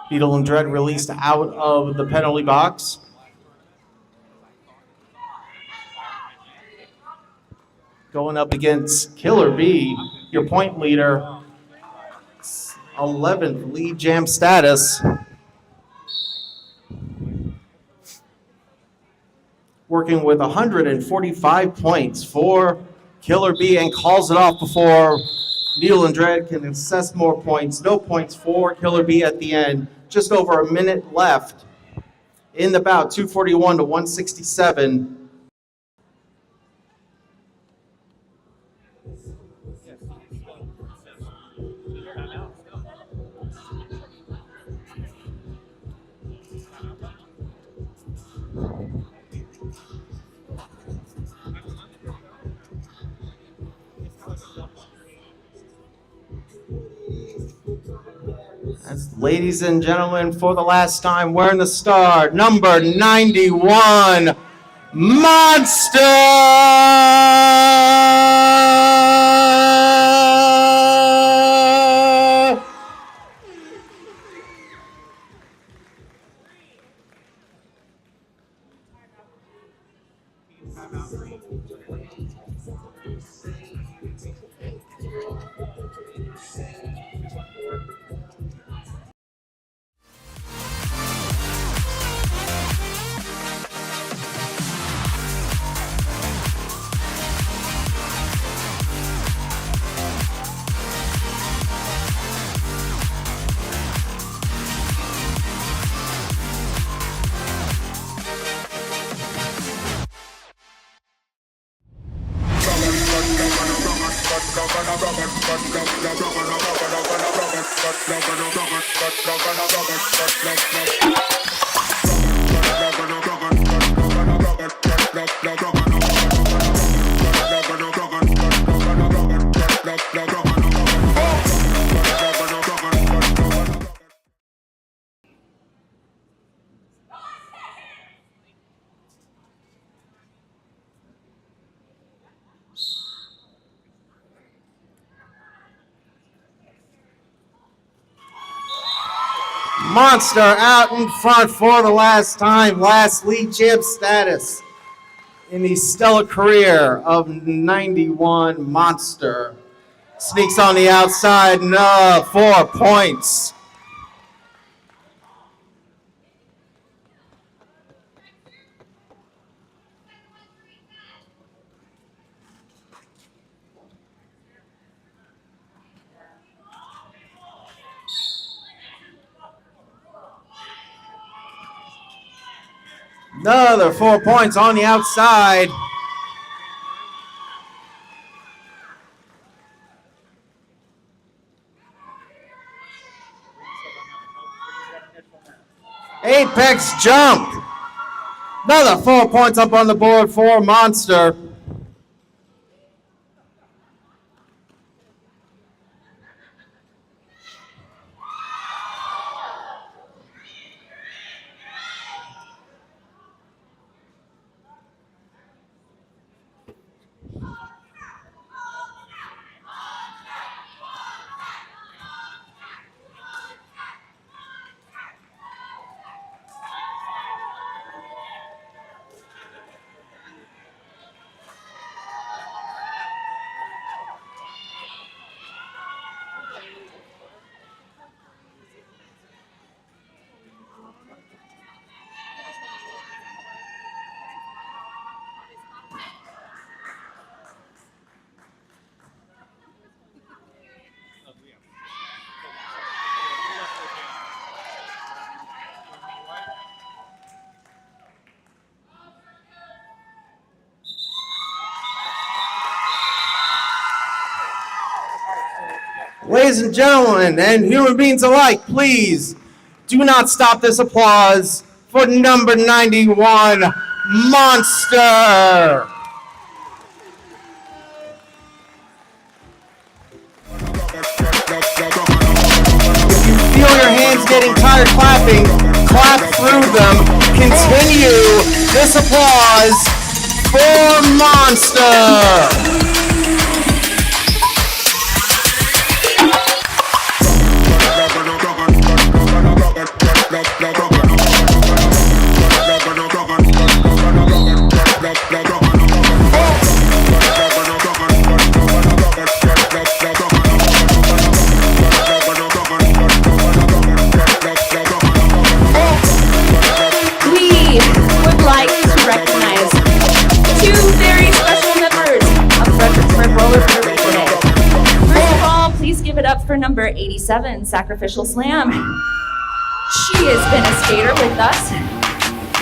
Beetle and Dread released out of the penalty box. Going up against Killer B, your point leader. 11th lead jam status. Working with 145 points for Killer B and calls it off before Needle and Dread can assess more points. No points for Killer B at the end. Just over a minute left in the bout, 241 to 167. That's, ladies and gentlemen, for the last time, wearing the star, number 91, Monster! Monster out in front for the last time, last league champ status in the stellar career of 91 Monster. Sneaks on the outside, no, 4 points. Another 4 points on the outside. Apex jump. Another 4 points up on the board for Monster. Ladies and gentlemen, and human beings alike, please do not stop this applause for number 91, Monster. If you feel your hands getting tired clapping, clap through them. Continue this applause for Monster. For number 87, Sacrificial Slam. She has been a skater with us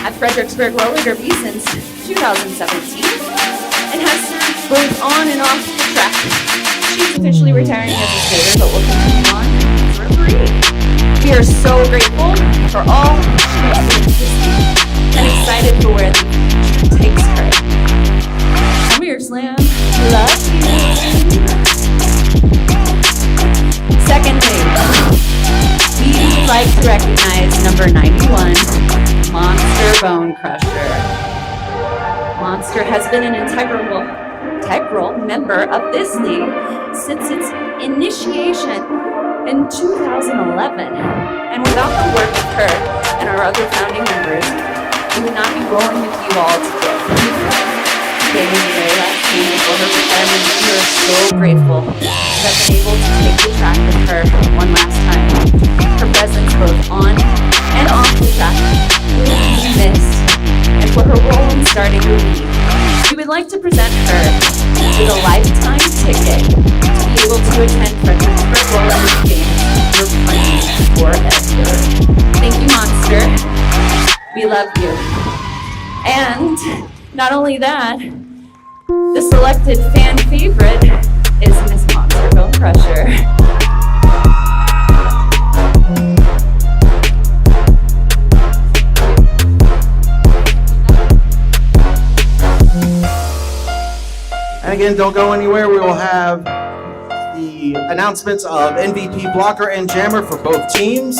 at Fredericksburg Roller Derby since 2017 and has served both on and off the track. She's officially retiring as a skater, but will continue on as a referee. We are so grateful for all she has been assisting and excited for where the future takes her. Come here, Slam. Love you. Secondly, we'd like to recognize number 91, Monster Bone Crusher. Monster has been an integral member of this league since its initiation in 2011. And without the work of her and our other founding members, we would not be rolling with you all today. Today is the very last game before her retirement. We are so grateful to have been able to take the track with her one last time. Her presence both on and off the track will be missed, and for her role in starting the league, we would like to present her with a lifetime ticket to be able to attend Fredericksburg Roller games for free forever. Thank you, Monster. We love you. And not only that, the selected fan favorite is Miss Monster Bone Crusher. And again, don't go anywhere. We will have the announcements of MVP blocker and jammer for both teams.